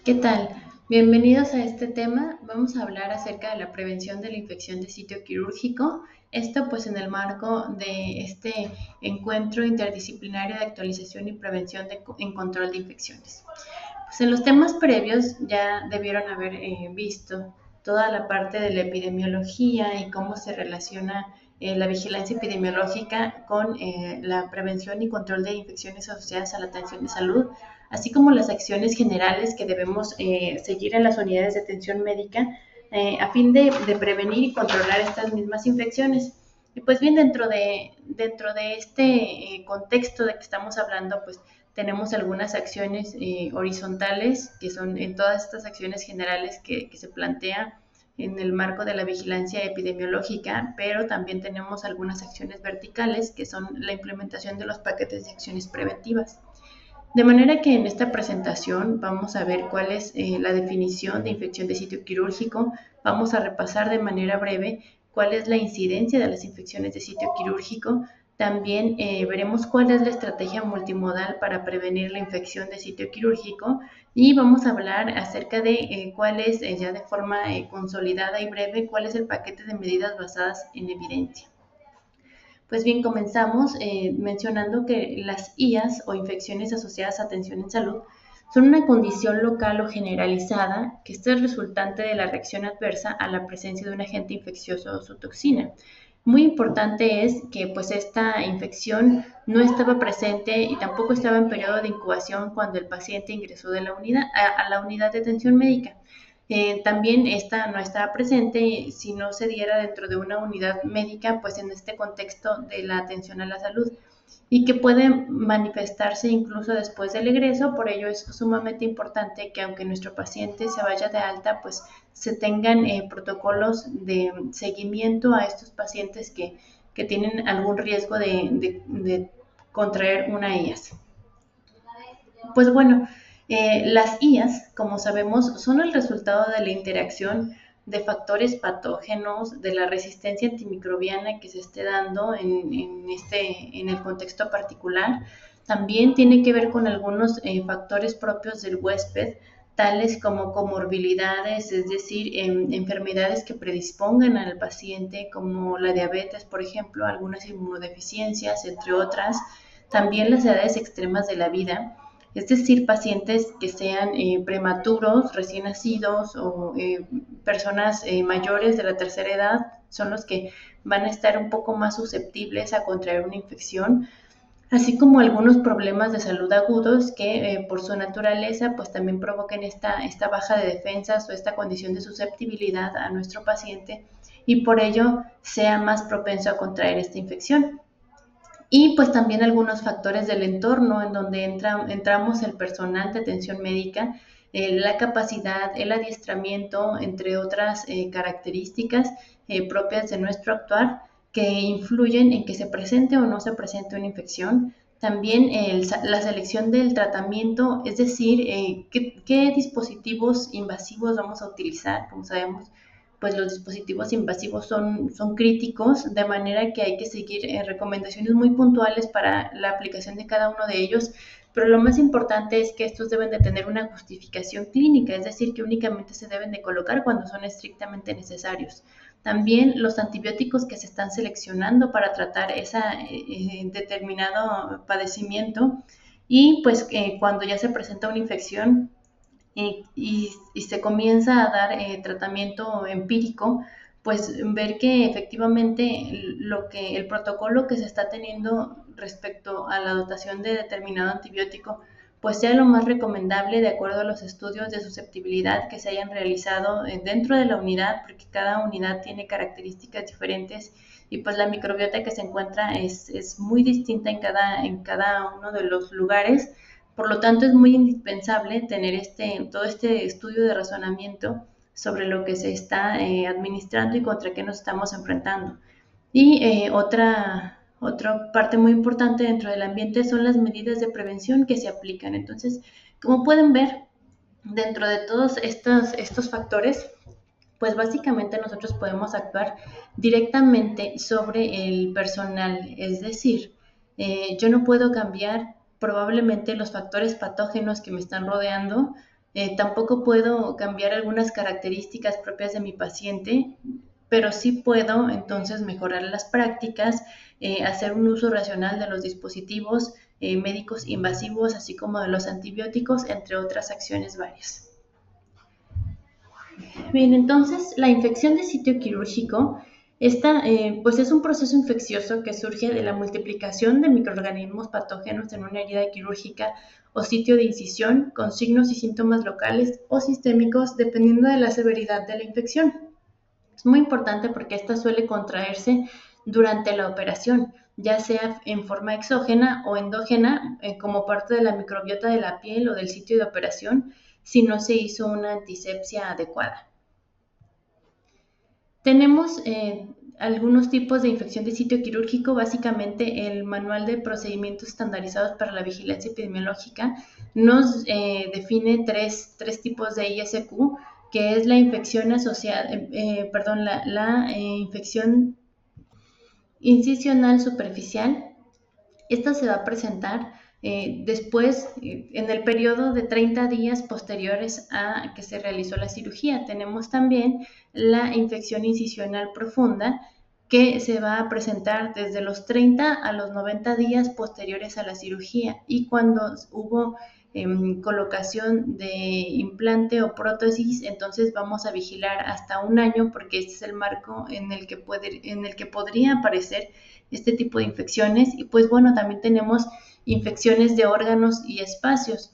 ¿Qué tal? Bienvenidos a este tema. Vamos a hablar acerca de la prevención de la infección de sitio quirúrgico. Esto pues en el marco de este encuentro interdisciplinario de actualización y prevención en control de infecciones. Pues en los temas previos ya debieron haber visto toda la parte de la epidemiología y cómo se relaciona la vigilancia epidemiológica con la prevención y control de infecciones asociadas a la atención de salud, así como las acciones generales que debemos seguir en las unidades de atención médica a fin de prevenir y controlar estas mismas infecciones. Y pues bien, dentro de este contexto de que estamos hablando, pues tenemos algunas acciones horizontales, que son en todas estas acciones generales que se plantean en el marco de la vigilancia epidemiológica, pero también tenemos algunas acciones verticales, que son la implementación de los paquetes de acciones preventivas. De manera que en esta presentación vamos a ver cuál es la definición de infección de sitio quirúrgico, vamos a repasar de manera breve cuál es la incidencia de las infecciones de sitio quirúrgico, también veremos cuál es la estrategia multimodal para prevenir la infección de sitio quirúrgico y vamos a hablar acerca de cuál es, ya de forma consolidada y breve, cuál es el paquete de medidas basadas en evidencia. Pues bien, comenzamos mencionando que las IAS o infecciones asociadas a atención en salud son una condición local o generalizada que es el resultante de la reacción adversa a la presencia de un agente infeccioso o su toxina. Muy importante es que pues esta infección no estaba presente y tampoco estaba en periodo de incubación cuando el paciente ingresó de la unidad, a la unidad de atención médica. También esta no estaba presente si no se diera dentro de una unidad médica, pues en este contexto de la atención a la salud y que puede manifestarse incluso después del egreso. Por ello es sumamente importante que aunque nuestro paciente se vaya de alta, pues se tengan protocolos de seguimiento a estos pacientes que tienen algún riesgo de contraer una IAS. Pues bueno, las IAS, como sabemos, son el resultado de la interacción de factores patógenos, de la resistencia antimicrobiana que se esté dando en el contexto particular. También tiene que ver con algunos factores propios del huésped, tales como comorbilidades, es decir, enfermedades que predispongan al paciente, como la diabetes, por ejemplo, algunas inmunodeficiencias, entre otras. También las edades extremas de la vida, es decir, pacientes que sean prematuros, recién nacidos o personas mayores de la tercera edad son los que van a estar un poco más susceptibles a contraer una infección, así como algunos problemas de salud agudos que por su naturaleza pues también provoquen esta baja de defensas o esta condición de susceptibilidad a nuestro paciente y por ello sea más propenso a contraer esta infección. Y pues también algunos factores del entorno en donde entramos el personal de atención médica, la capacidad, el adiestramiento, entre otras características propias de nuestro actuar que influyen en que se presente o no se presente una infección. También la selección del tratamiento, es decir, qué dispositivos invasivos vamos a utilizar. Como sabemos, pues los dispositivos invasivos son críticos, de manera que hay que seguir recomendaciones muy puntuales para la aplicación de cada uno de ellos, pero lo más importante es que estos deben de tener una justificación clínica, es decir, que únicamente se deben de colocar cuando son estrictamente necesarios. También los antibióticos que se están seleccionando para tratar ese determinado padecimiento y pues cuando ya se presenta una infección, y se comienza a dar tratamiento empírico, pues ver que efectivamente el protocolo que se está teniendo respecto a la dotación de determinado antibiótico, pues sea lo más recomendable de acuerdo a los estudios de susceptibilidad que se hayan realizado dentro de la unidad, porque cada unidad tiene características diferentes y pues la microbiota que se encuentra es muy distinta en cada uno de los lugares. Por lo tanto, es muy indispensable tener todo este estudio de razonamiento sobre lo que se está administrando y contra qué nos estamos enfrentando. Y otra parte muy importante dentro del ambiente son las medidas de prevención que se aplican. Entonces, como pueden ver, dentro de todos estos factores, pues básicamente nosotros podemos actuar directamente sobre el personal, es decir, yo no puedo cambiar probablemente los factores patógenos que me están rodeando, Tampoco puedo cambiar algunas características propias de mi paciente, pero sí puedo entonces mejorar las prácticas, hacer un uso racional de los dispositivos médicos invasivos, así como de los antibióticos, entre otras acciones varias. Bien, entonces la infección de sitio quirúrgico, pues es un proceso infeccioso que surge de la multiplicación de microorganismos patógenos en una herida quirúrgica o sitio de incisión con signos y síntomas locales o sistémicos dependiendo de la severidad de la infección. Es muy importante porque esta suele contraerse durante la operación, ya sea en forma exógena o endógena, como parte de la microbiota de la piel o del sitio de operación, si no se hizo una antisepsia adecuada. Tenemos algunos tipos de infección de sitio quirúrgico, básicamente el Manual de Procedimientos Estandarizados para la Vigilancia Epidemiológica nos define tres tipos de ISQ, que es la infección asociada, la infección incisional superficial. Esta se va a presentar después, en el periodo de 30 días posteriores a que se realizó la cirugía. Tenemos también la infección incisional profunda, que se va a presentar desde los 30 a los 90 días posteriores a la cirugía, y cuando hubo colocación de implante o prótesis, entonces vamos a vigilar hasta un año, porque este es el marco en el que podría aparecer este tipo de infecciones. Y pues bueno, también tenemos infecciones de órganos y espacios.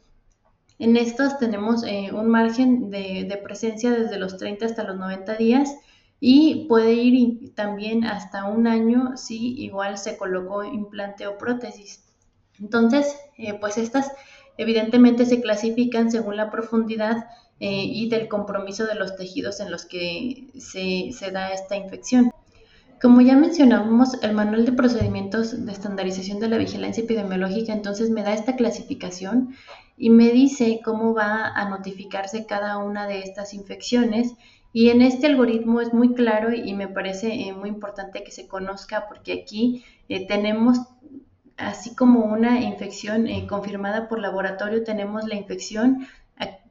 En estos tenemos un margen de presencia desde los 30 hasta los 90 días, y puede ir también hasta un año si igual se colocó implante o prótesis. Entonces, pues estas evidentemente se clasifican según la profundidad y del compromiso de los tejidos en los que se da esta infección. Como ya mencionábamos, el Manual de Procedimientos de Estandarización de la Vigilancia Epidemiológica entonces me da esta clasificación y me dice cómo va a notificarse cada una de estas infecciones. Y en este algoritmo es muy claro y me parece muy importante que se conozca, porque aquí tenemos, así como una infección confirmada por laboratorio, tenemos la infección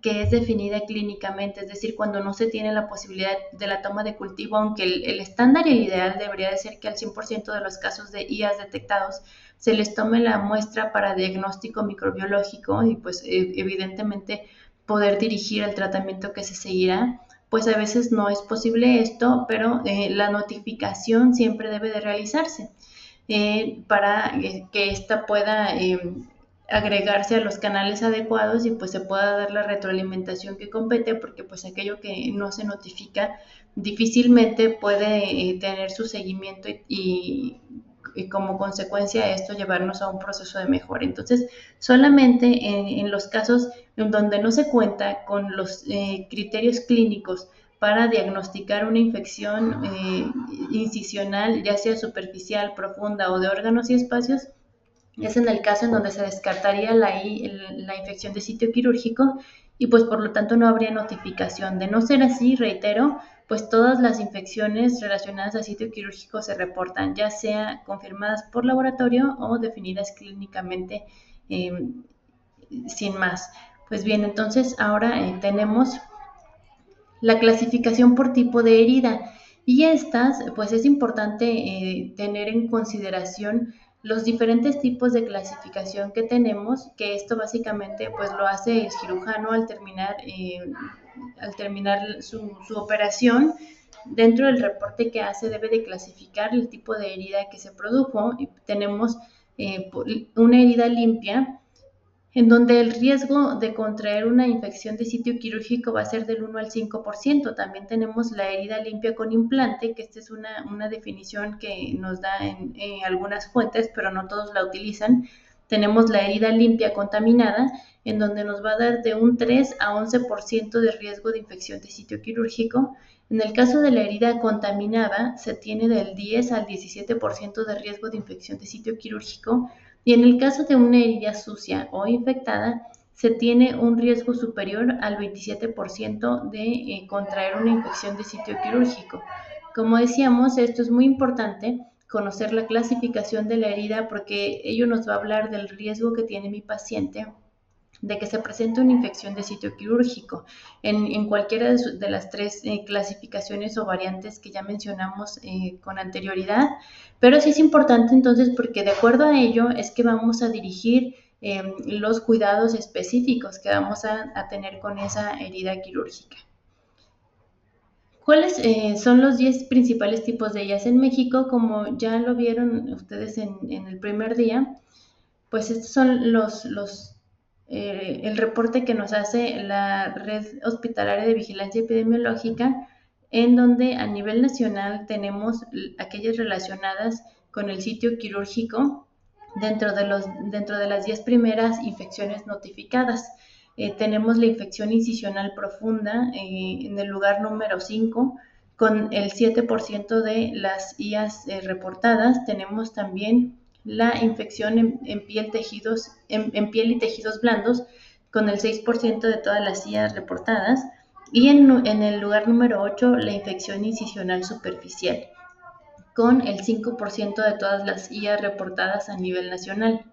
que es definida clínicamente, es decir, cuando no se tiene la posibilidad de la toma de cultivo, aunque el estándar y el ideal debería de ser que al 100% de los casos de IAS detectados se les tome la muestra para diagnóstico microbiológico y pues evidentemente poder dirigir el tratamiento que se seguirá. Pues a veces no es posible esto, pero la notificación siempre debe de realizarse para que ésta pueda agregarse a los canales adecuados y pues se pueda dar la retroalimentación que compete, porque pues aquello que no se notifica difícilmente puede tener su seguimiento y como consecuencia de esto llevarnos a un proceso de mejora. Entonces, solamente en los casos en donde no se cuenta con los criterios clínicos para diagnosticar una infección incisional, ya sea superficial, profunda o de órganos y espacios, es en el caso en donde se descartaría la infección de sitio quirúrgico, y pues por lo tanto no habría notificación. De no ser así, reitero, pues todas las infecciones relacionadas a sitio quirúrgico se reportan, ya sea confirmadas por laboratorio o definidas clínicamente sin más. Pues bien, entonces ahora tenemos la clasificación por tipo de herida, y estas, pues es importante tener en consideración los diferentes tipos de clasificación que tenemos, que esto básicamente pues lo hace el cirujano al terminar su operación. Dentro del reporte que hace debe de clasificar el tipo de herida que se produjo, y tenemos una herida limpia, en donde el riesgo de contraer una infección de sitio quirúrgico va a ser del 1 al 5%. También tenemos la herida limpia con implante, que esta es una definición que nos da en algunas fuentes, pero no todos la utilizan. Tenemos la herida limpia contaminada, en donde nos va a dar de un 3 a 11% de riesgo de infección de sitio quirúrgico. En el caso de la herida contaminada, se tiene del 10 al 17% de riesgo de infección de sitio quirúrgico, y en el caso de una herida sucia o infectada, se tiene un riesgo superior al 27% de contraer una infección de sitio quirúrgico. Como decíamos, esto es muy importante, conocer la clasificación de la herida, porque ello nos va a hablar del riesgo que tiene mi paciente de que se presente una infección de sitio quirúrgico en cualquiera de las tres clasificaciones o variantes que ya mencionamos con anterioridad, pero sí es importante entonces porque de acuerdo a ello es que vamos a dirigir los cuidados específicos que vamos a tener con esa herida quirúrgica. ¿Cuáles son los 10 principales tipos de ellas en México? Como ya lo vieron ustedes en el primer día, pues estos son el reporte que nos hace la Red Hospitalaria de Vigilancia Epidemiológica, en donde a nivel nacional tenemos aquellas relacionadas con el sitio quirúrgico dentro de las 10 primeras infecciones notificadas. Tenemos la infección incisional profunda en el lugar número 5, con el 7% de las IAs reportadas. Tenemos también la infección en piel y tejidos blandos, con el 6% de todas las IAs reportadas. Y en el lugar número 8, la infección incisional superficial, con el 5% de todas las IAs reportadas a nivel nacional.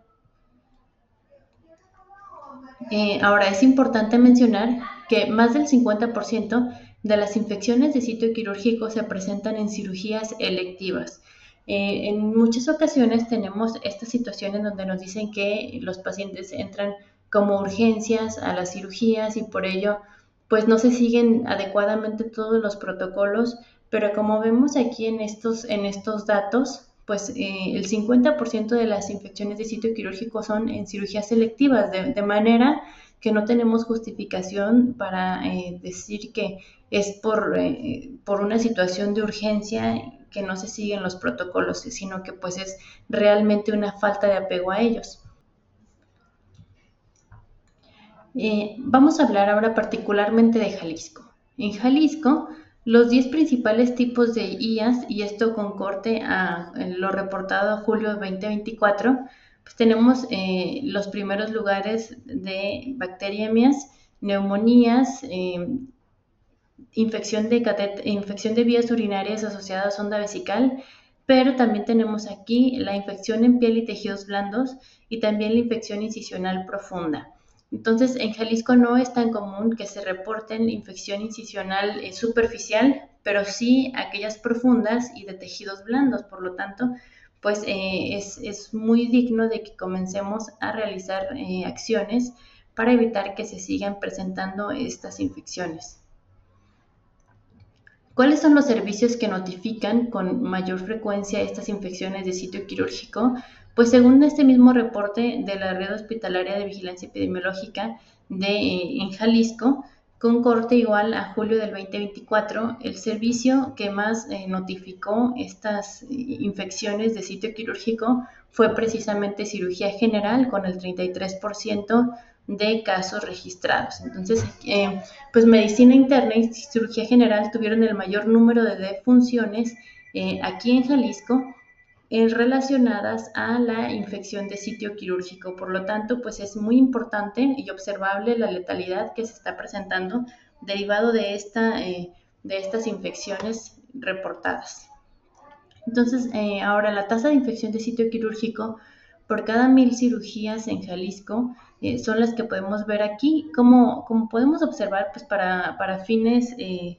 Ahora, es importante mencionar que más del 50% de las infecciones de sitio quirúrgico se presentan en cirugías electivas. En muchas ocasiones tenemos estas situaciones donde nos dicen que los pacientes entran como urgencias a las cirugías y por ello pues no se siguen adecuadamente todos los protocolos, pero como vemos aquí en estos datos, pues el 50% de las infecciones de sitio quirúrgico son en cirugías selectivas, de manera que no tenemos justificación para decir que es por una situación de urgencia que no se siguen los protocolos, sino que pues es realmente una falta de apego a ellos. Vamos a hablar ahora particularmente de Jalisco. En Jalisco, los 10 principales tipos de IAS, y esto con corte a lo reportado a julio de 2024, pues tenemos los primeros lugares de bacteriemias, neumonías, infección de vías urinarias asociada a sonda vesical, pero también tenemos aquí la infección en piel y tejidos blandos y también la infección incisional profunda. Entonces, en Jalisco no es tan común que se reporten infección incisional superficial, pero sí aquellas profundas y de tejidos blandos. Por lo tanto, pues es muy digno de que comencemos a realizar acciones para evitar que se sigan presentando estas infecciones. ¿Cuáles son los servicios que notifican con mayor frecuencia estas infecciones de sitio quirúrgico? Pues según este mismo reporte de la Red Hospitalaria de Vigilancia Epidemiológica en Jalisco, con corte igual a julio del 2024, el servicio que más notificó estas infecciones de sitio quirúrgico fue precisamente cirugía general, con el 33% de casos registrados. Entonces, pues medicina interna y cirugía general tuvieron el mayor número de defunciones aquí en Jalisco relacionadas a la infección de sitio quirúrgico. Por lo tanto, pues es muy importante y observable la letalidad que se está presentando derivado de estas infecciones reportadas. Entonces, ahora la tasa de infección de sitio quirúrgico por cada 1000 cirugías en Jalisco son las que podemos ver aquí. Como podemos observar, pues para fines de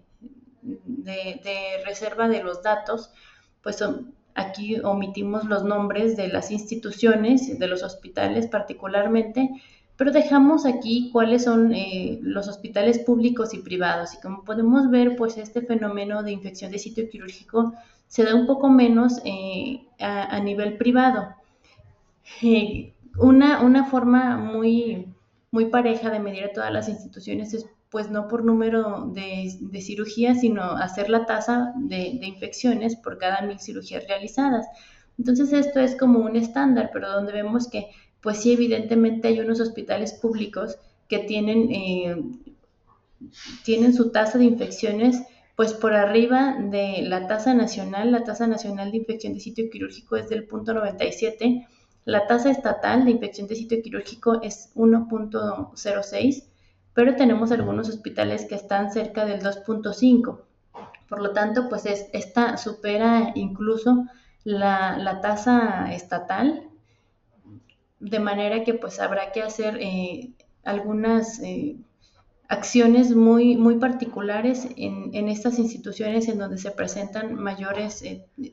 reserva de los datos, pues aquí omitimos los nombres de las instituciones, de los hospitales particularmente, pero dejamos aquí cuáles son los hospitales públicos y privados. Y como podemos ver, pues este fenómeno de infección de sitio quirúrgico se da un poco menos a nivel privado. Una forma muy pareja de medir a todas las instituciones es pues no por número de cirugías, sino hacer la tasa de infecciones por cada 1000 cirugías realizadas. Entonces esto es como un estándar, pero donde vemos que pues sí, evidentemente hay unos hospitales públicos que tienen su tasa de infecciones pues por arriba de la tasa nacional. La tasa nacional de infección de sitio quirúrgico es del 0.97. La tasa estatal de infección de sitio quirúrgico es 1.06, pero tenemos algunos hospitales que están cerca del 2.5. Por lo tanto, pues esta supera incluso la tasa estatal, de manera que pues habrá que hacer algunas acciones muy particulares en estas instituciones en donde se presentan mayores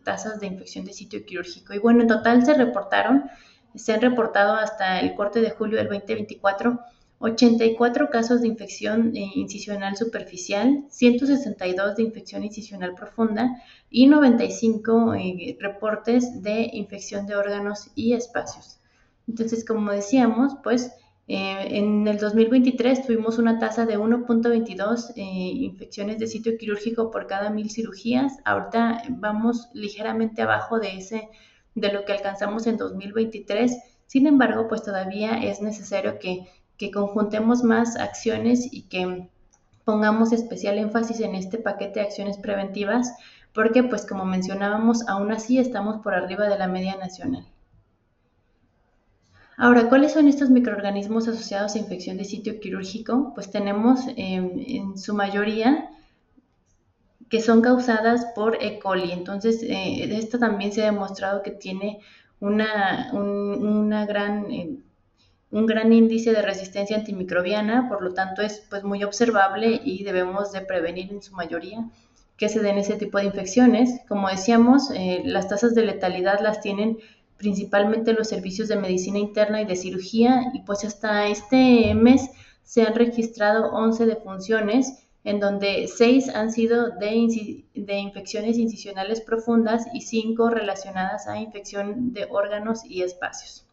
tasas de infección de sitio quirúrgico. Y bueno, en total se han reportado hasta el corte de julio del 2024 84 casos de infección incisional superficial, 162 de infección incisional profunda y 95 reportes de infección de órganos y espacios. Entonces, como decíamos, pues en el 2023 tuvimos una tasa de 1.22 infecciones de sitio quirúrgico por cada 1000 cirugías. Ahorita vamos ligeramente abajo de lo que alcanzamos en 2023. Sin embargo, pues todavía es necesario que conjuntemos más acciones y que pongamos especial énfasis en este paquete de acciones preventivas, porque pues como mencionábamos, aún así estamos por arriba de la media nacional. Ahora, ¿cuáles son estos microorganismos asociados a infección de sitio quirúrgico? Pues tenemos en su mayoría que son causadas por E. coli. Entonces, esto también se ha demostrado que tiene una gran un gran índice de resistencia antimicrobiana, por lo tanto es pues muy observable y debemos de prevenir en su mayoría que se den ese tipo de infecciones. Como decíamos, las tasas de letalidad las tienen principalmente los servicios de medicina interna y de cirugía, y pues hasta este mes se han registrado 11 defunciones, en donde 6 han sido de infecciones incisionales profundas y 5 relacionadas a infección de órganos y espacios.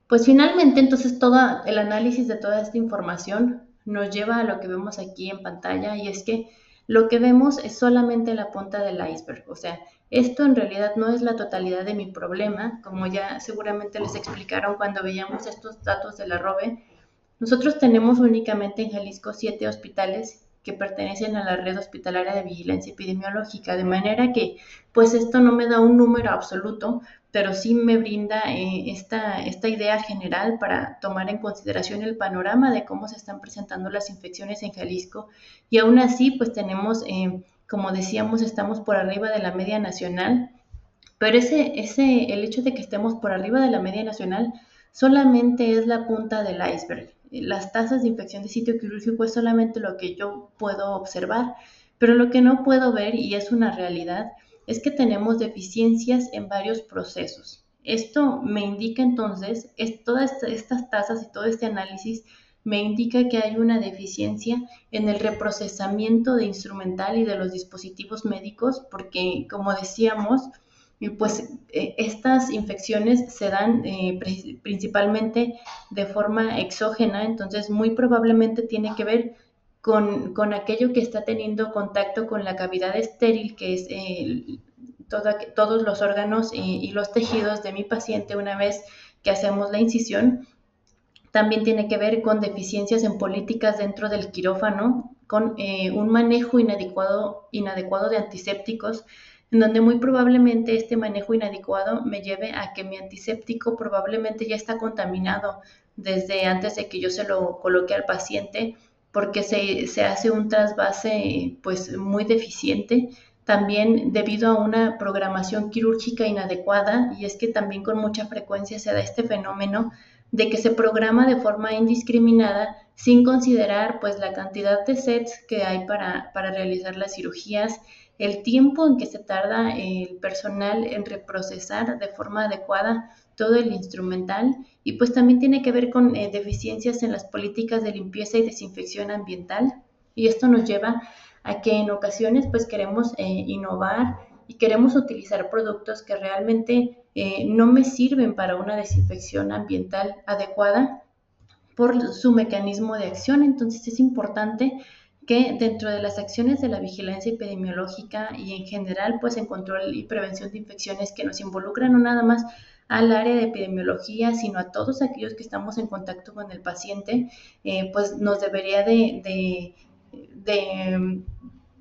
Pues finalmente, entonces, todo el análisis de toda esta información nos lleva a lo que vemos aquí en pantalla, y es que lo que vemos es solamente la punta del iceberg. O sea, esto en realidad no es la totalidad de mi problema, como ya seguramente les explicaron cuando veíamos estos datos de la ROBE. Nosotros tenemos únicamente en Jalisco 7 hospitales que pertenecen a la red hospitalaria de vigilancia epidemiológica, de manera que pues esto no me da un número absoluto, pero sí me brinda esta idea general para tomar en consideración el panorama de cómo se están presentando las infecciones en Jalisco. Y aún así, pues tenemos, como decíamos, estamos por arriba de la media nacional, pero el hecho de que estemos por arriba de la media nacional solamente es la punta del iceberg. Las tasas de infección de sitio quirúrgico es solamente lo que yo puedo observar, pero lo que no puedo ver, y es una realidad, es que tenemos deficiencias en varios procesos. Esto me indica entonces, todas estas tasas y todo este análisis me indica que hay una deficiencia en el reprocesamiento de instrumental y de los dispositivos médicos, porque como decíamos, pues estas infecciones se dan principalmente de forma exógena, entonces muy probablemente tiene que ver con aquello que está teniendo contacto con la cavidad estéril, que es todos los órganos y los tejidos de mi paciente una vez que hacemos la incisión. También tiene que ver con deficiencias en políticas dentro del quirófano, con un manejo inadecuado de antisépticos, en donde muy probablemente este manejo inadecuado me lleve a que mi antiséptico probablemente ya está contaminado desde antes de que yo se lo coloque al paciente, porque se hace un trasvase pues muy deficiente, también debido a una programación quirúrgica inadecuada, y es que también con mucha frecuencia se da este fenómeno de que se programa de forma indiscriminada sin considerar pues la cantidad de sets que hay para realizar las cirugías, el tiempo en que se tarda el personal en reprocesar de forma adecuada todo el instrumental, y pues también tiene que ver con deficiencias en las políticas de limpieza y desinfección ambiental, y esto nos lleva a que en ocasiones pues queremos innovar y queremos utilizar productos que realmente no me sirven para una desinfección ambiental adecuada por su mecanismo de acción. Entonces es importante que dentro de las acciones de la vigilancia epidemiológica y en general pues en control y prevención de infecciones que nos involucran no nada más al área de epidemiología, sino a todos aquellos que estamos en contacto con el paciente, pues nos debería de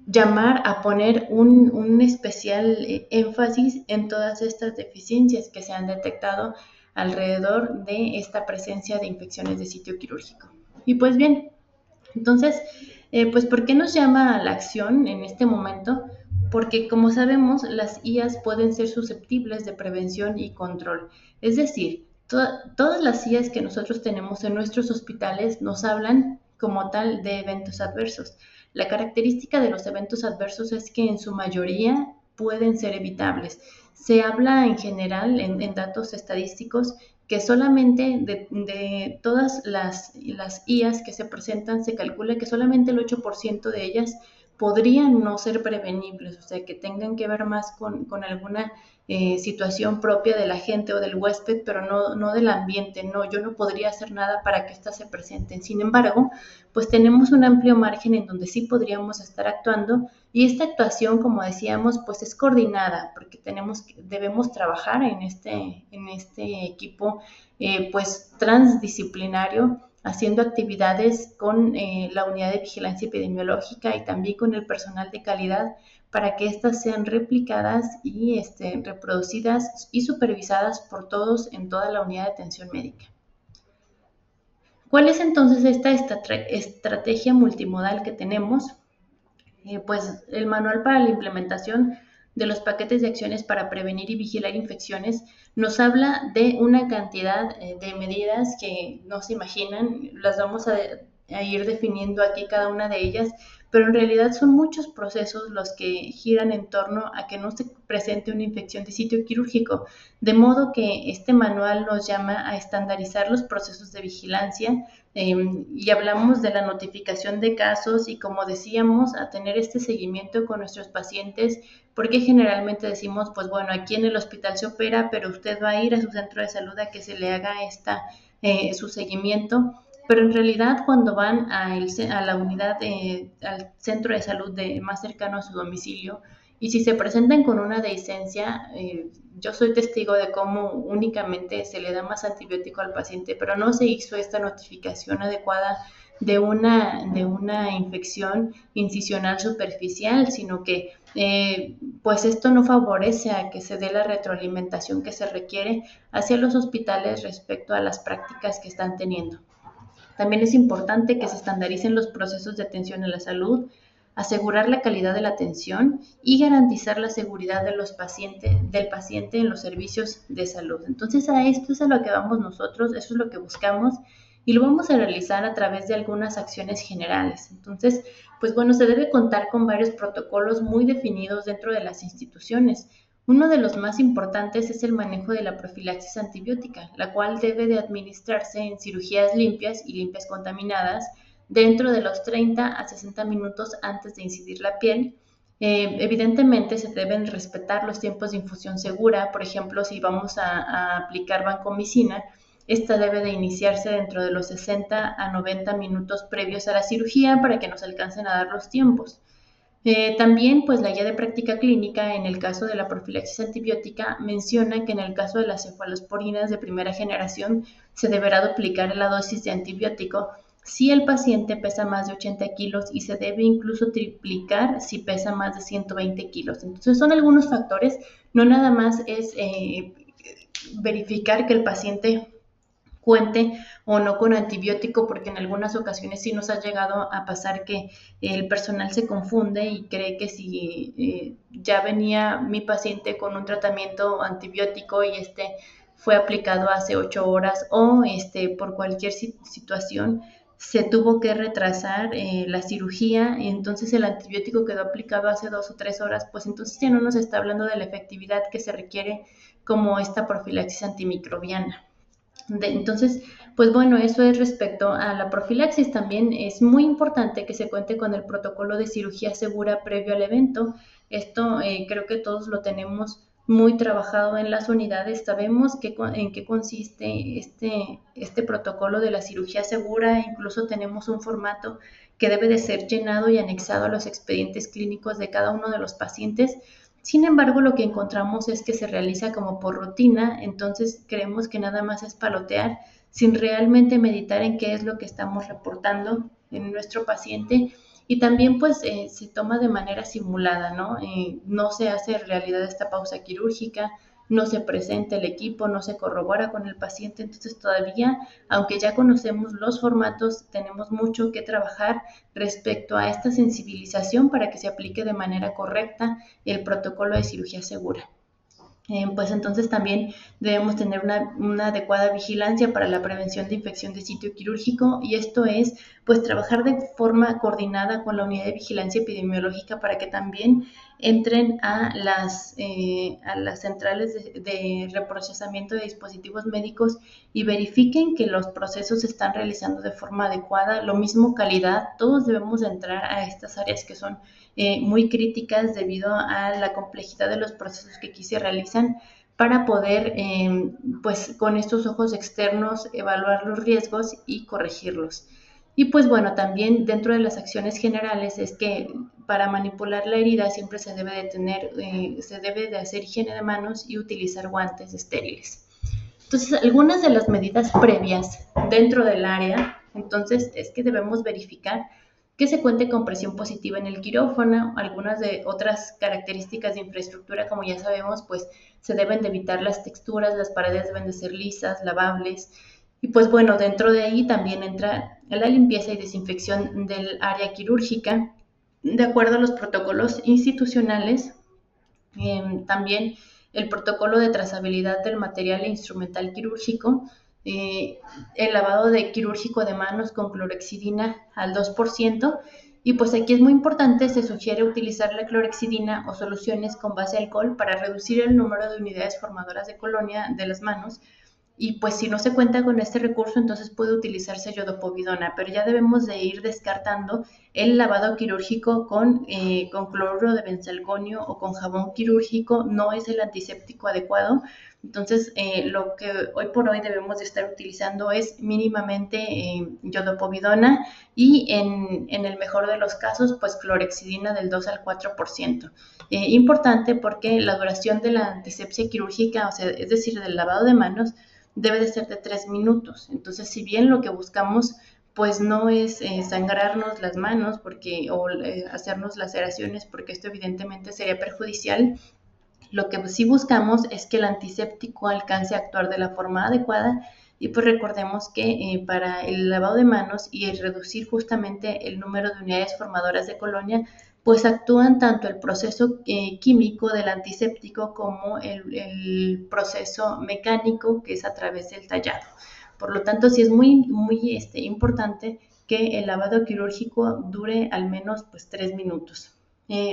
llamar a poner un especial énfasis en todas estas deficiencias que se han detectado alrededor de esta presencia de infecciones de sitio quirúrgico. Y pues bien, entonces, pues ¿por qué nos llama a la acción en este momento? Porque como sabemos, las IAs pueden ser susceptibles de prevención y control. Es decir, todas las IAs que nosotros tenemos en nuestros hospitales nos hablan como tal de eventos adversos. La característica de los eventos adversos es que en su mayoría pueden ser evitables. Se habla en general, en datos estadísticos, que solamente de todas las IAs que se presentan, se calcula que solamente el 8% de ellas podrían no ser prevenibles, o sea, que tengan que ver más con alguna situación propia de la gente o del huésped, pero no del ambiente. No, yo no podría hacer nada para que éstas se presenten. Sin embargo, pues tenemos un amplio margen en donde sí podríamos estar actuando, y esta actuación, como decíamos, pues es coordinada, porque debemos trabajar en este equipo pues transdisciplinario, haciendo actividades con la unidad de vigilancia epidemiológica y también con el personal de calidad, para que éstas sean replicadas y reproducidas y supervisadas por todos en toda la unidad de atención médica. ¿Cuál es entonces esta estrategia multimodal que tenemos? Pues el manual para la implementación de los paquetes de acciones para prevenir y vigilar infecciones nos habla de una cantidad de medidas que no se imaginan. Las vamos a ir definiendo aquí cada una de ellas, pero en realidad son muchos procesos los que giran en torno a que no se presente una infección de sitio quirúrgico, de modo que este manual nos llama a estandarizar los procesos de vigilancia, y hablamos de la notificación de casos y, como decíamos, a tener este seguimiento con nuestros pacientes, porque generalmente decimos, pues bueno, aquí en el hospital se opera, pero usted va a ir a su centro de salud a que se le haga su seguimiento. Pero en realidad, cuando van a la unidad, al centro de salud más cercano a su domicilio, y si se presentan con una dehiscencia, yo soy testigo de cómo únicamente se le da más antibiótico al paciente, pero no se hizo esta notificación adecuada de una infección incisional superficial, sino que pues esto no favorece a que se dé la retroalimentación que se requiere hacia los hospitales respecto a las prácticas que están teniendo. También es importante que se estandaricen los procesos de atención a la salud, asegurar la calidad de la atención y garantizar la seguridad del paciente en los servicios de salud. Entonces, a esto es a lo que vamos nosotros, eso es lo que buscamos, y lo vamos a realizar a través de algunas acciones generales. Entonces, pues bueno, se debe contar con varios protocolos muy definidos dentro de las instituciones. Uno de los más importantes es el manejo de la profilaxis antibiótica, la cual debe de administrarse en cirugías limpias y limpias contaminadas dentro de los 30 a 60 minutos antes de incidir la piel. Evidentemente se deben respetar los tiempos de infusión segura. Por ejemplo, si vamos a aplicar vancomicina, esta debe de iniciarse dentro de los 60 a 90 minutos previos a la cirugía para que nos alcancen a dar los tiempos. También, pues la guía de práctica clínica en el caso de la profilaxis antibiótica menciona que en el caso de las cefalosporinas de primera generación se deberá duplicar la dosis de antibiótico si el paciente pesa más de 80 kilos, y se debe incluso triplicar si pesa más de 120 kilos. Entonces son algunos factores, no nada más es verificar que el paciente cuente o no con antibiótico, porque en algunas ocasiones sí nos ha llegado a pasar que el personal se confunde y cree que si ya venía mi paciente con un tratamiento antibiótico y fue aplicado hace 8 horas, o por cualquier situación se tuvo que retrasar la cirugía, y entonces el antibiótico quedó aplicado hace 2 o 3 horas, pues entonces ya no nos está hablando de la efectividad que se requiere como esta profilaxis antimicrobiana. Entonces, pues bueno, eso es respecto a la profilaxis. También es muy importante que se cuente con el protocolo de cirugía segura previo al evento. Esto creo que todos lo tenemos muy trabajado en las unidades. Sabemos en qué consiste este protocolo de la cirugía segura. Incluso tenemos un formato que debe de ser llenado y anexado a los expedientes clínicos de cada uno de los pacientes. Sin embargo, lo que encontramos es que se realiza como por rutina, entonces creemos que nada más es palotear sin realmente meditar en qué es lo que estamos reportando en nuestro paciente, y también pues se toma de manera simulada, ¿no? No se hace realidad esta pausa quirúrgica, no se presenta el equipo, no se corrobora con el paciente. Entonces todavía, aunque ya conocemos los formatos, tenemos mucho que trabajar respecto a esta sensibilización para que se aplique de manera correcta el protocolo de cirugía segura. Pues entonces también debemos tener una adecuada vigilancia para la prevención de infección de sitio quirúrgico, y esto es pues trabajar de forma coordinada con la unidad de vigilancia epidemiológica para que también entren a las centrales de reprocesamiento de dispositivos médicos y verifiquen que los procesos se están realizando de forma adecuada. Lo mismo calidad, todos debemos de entrar a estas áreas que son muy críticas debido a la complejidad de los procesos que aquí se realizan, para poder, pues con estos ojos externos, evaluar los riesgos y corregirlos. Y pues bueno, también dentro de las acciones generales es que para manipular la herida siempre se debe de se debe de hacer higiene de manos y utilizar guantes estériles. Entonces, algunas de las medidas previas dentro del área, entonces, es que debemos verificar que se cuente con presión positiva en el quirófano. Algunas de otras características de infraestructura, como ya sabemos, pues se deben de evitar las texturas, las paredes deben de ser lisas, lavables. Y pues bueno, dentro de ahí también entra la limpieza y desinfección del área quirúrgica, de acuerdo a los protocolos institucionales. También el protocolo de trazabilidad del material e instrumental quirúrgico, el lavado de quirúrgico de manos con clorexidina al 2%, y pues aquí es muy importante, se sugiere utilizar la clorexidina o soluciones con base de alcohol para reducir el número de unidades formadoras de colonia de las manos. Y pues si no se cuenta con este recurso, entonces puede utilizarse yodopovidona, pero ya debemos de ir descartando el lavado quirúrgico con cloruro de benzalgonio o con jabón quirúrgico. No es el antiséptico adecuado. Entonces, lo que hoy por hoy debemos de estar utilizando es mínimamente yodopovidona, y en el mejor de los casos, pues clorexidina del 2 al 4%. Importante porque la duración de la antisepsia quirúrgica, o sea, es decir, del lavado de manos, debe de ser de 3 minutos. Entonces, si bien lo que buscamos pues no es sangrarnos las manos o hacernos laceraciones, porque esto evidentemente sería perjudicial, lo que sí buscamos es que el antiséptico alcance a actuar de la forma adecuada. Y pues recordemos que para el lavado de manos y el reducir justamente el número de unidades formadoras de colonia, pues actúan tanto el proceso químico del antiséptico como el proceso mecánico, que es a través del tallado. Por lo tanto, sí es muy importante que el lavado quirúrgico dure al menos pues 3 minutos.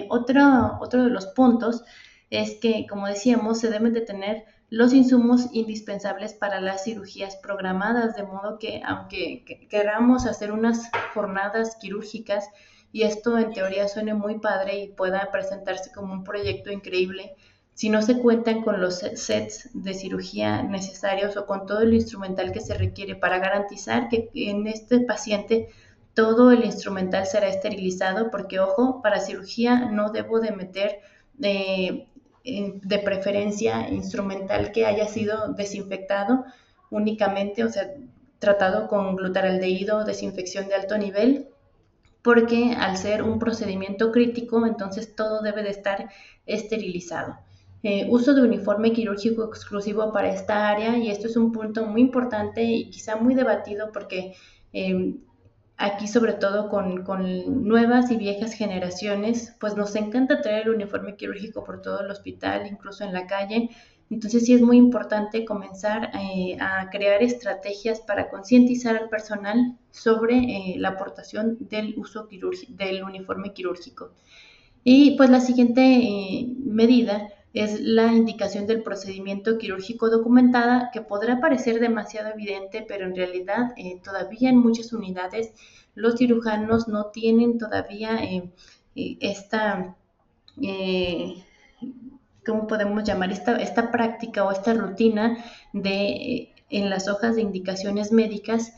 Otro de los puntos es que, como decíamos, se deben de tener los insumos indispensables para las cirugías programadas, de modo que aunque queramos hacer unas jornadas quirúrgicas y esto en teoría suene muy padre y pueda presentarse como un proyecto increíble, si no se cuentan con los sets de cirugía necesarios o con todo el instrumental que se requiere para garantizar que en este paciente todo el instrumental será esterilizado, porque ojo, para cirugía no debo de meter de preferencia instrumental que haya sido desinfectado únicamente, o sea, tratado con glutaraldehído, desinfección de alto nivel, porque al ser un procedimiento crítico, entonces todo debe de estar esterilizado. Uso de uniforme quirúrgico exclusivo para esta área, y esto es un punto muy importante y quizá muy debatido, porque aquí sobre todo con nuevas y viejas generaciones, pues nos encanta traer el uniforme quirúrgico por todo el hospital, incluso en la calle. Entonces sí es muy importante comenzar a crear estrategias para concientizar al personal sobre la aportación del uso del uniforme quirúrgico. Y pues la siguiente medida es la indicación del procedimiento quirúrgico documentada, que podrá parecer demasiado evidente, pero en realidad todavía en muchas unidades los cirujanos no tienen todavía esta, eh, ¿cómo podemos llamar? Esta práctica o esta rutina de en las hojas de indicaciones médicas,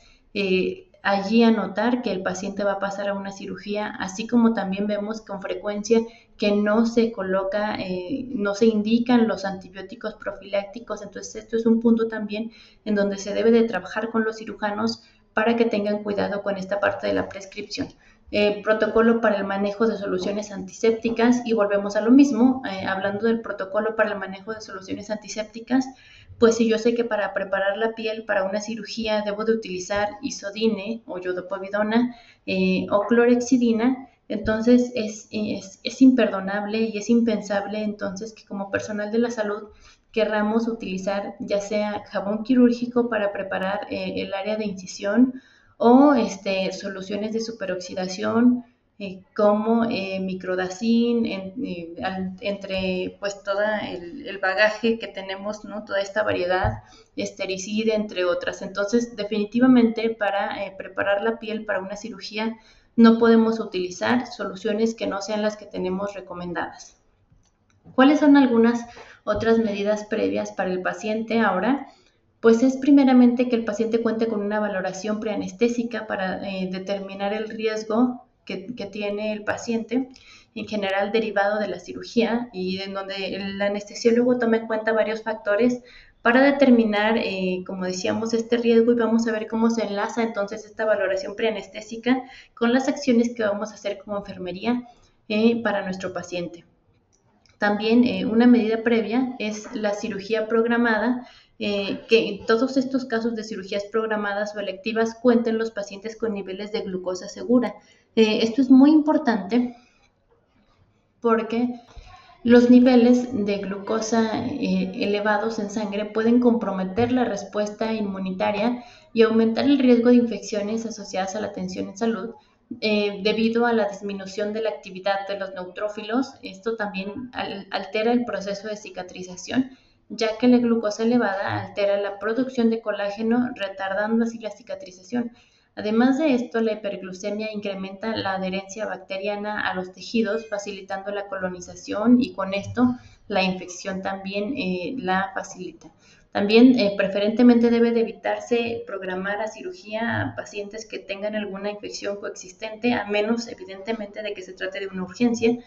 allí anotar que el paciente va a pasar a una cirugía, así como también vemos con frecuencia que no se coloca, no se indican los antibióticos profilácticos. Entonces esto es un punto también en donde se debe de trabajar con los cirujanos para que tengan cuidado con esta parte de la prescripción. Protocolo para el manejo de soluciones antisépticas, y volvemos a lo mismo, hablando del protocolo para el manejo de soluciones antisépticas, pues si yo sé que para preparar la piel para una cirugía debo de utilizar isodine o yodopovidona o clorexidina, Entonces es imperdonable y es impensable entonces que como personal de la salud querramos utilizar ya sea jabón quirúrgico para preparar el área de incisión o soluciones de superoxidación como microdacin, entre pues todo el bagaje que tenemos, ¿no? Toda esta variedad, estericida, entre otras. Entonces, definitivamente para preparar la piel para una cirugía no podemos utilizar soluciones que no sean las que tenemos recomendadas. ¿Cuáles son algunas otras medidas previas para el paciente ahora? Pues es primeramente que el paciente cuente con una valoración preanestésica para determinar el riesgo que tiene el paciente, en general derivado de la cirugía, y en donde el anestesiólogo toma en cuenta varios factores para determinar, como decíamos, este riesgo, y vamos a ver cómo se enlaza entonces esta valoración preanestésica con las acciones que vamos a hacer como enfermería para nuestro paciente. También una medida previa es la cirugía programada, que en todos estos casos de cirugías programadas o electivas cuenten los pacientes con niveles de glucosa segura. Esto es muy importante porque los niveles de glucosa elevados en sangre pueden comprometer la respuesta inmunitaria y aumentar el riesgo de infecciones asociadas a la atención en salud debido a la disminución de la actividad de los neutrófilos. Esto también altera el proceso de cicatrización, ya que la glucosa elevada altera la producción de colágeno, retardando así la cicatrización. Además de esto, la hiperglucemia incrementa la adherencia bacteriana a los tejidos, facilitando la colonización, y con esto la infección también la facilita. También preferentemente debe de evitarse programar a cirugía a pacientes que tengan alguna infección coexistente, a menos evidentemente de que se trate de una urgencia.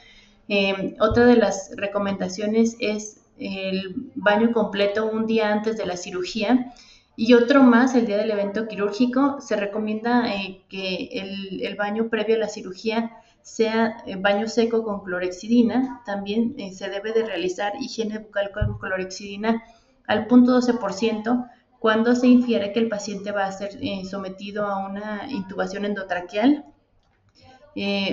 Otra de las recomendaciones es el baño completo un día antes de la cirugía. Y otro más, el día del evento quirúrgico, se recomienda que el baño previo a la cirugía sea baño seco con clorexidina. También se debe de realizar higiene bucal con clorexidina al 0.12% cuando se infiere que el paciente va a ser sometido a una intubación endotraqueal.